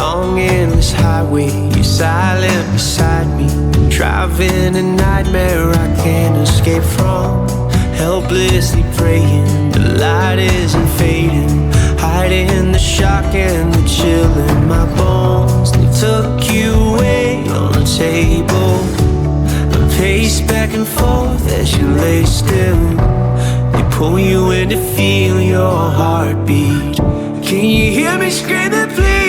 long endless highway, you're silent beside me, driving a nightmare I can't escape from. Helplessly praying, the light isn't fading, hiding the shock and the chill in my bones. They took you away on the table, I pace back and forth as you lay still. They pull you in to feel your heartbeat. Can you hear me screaming, please?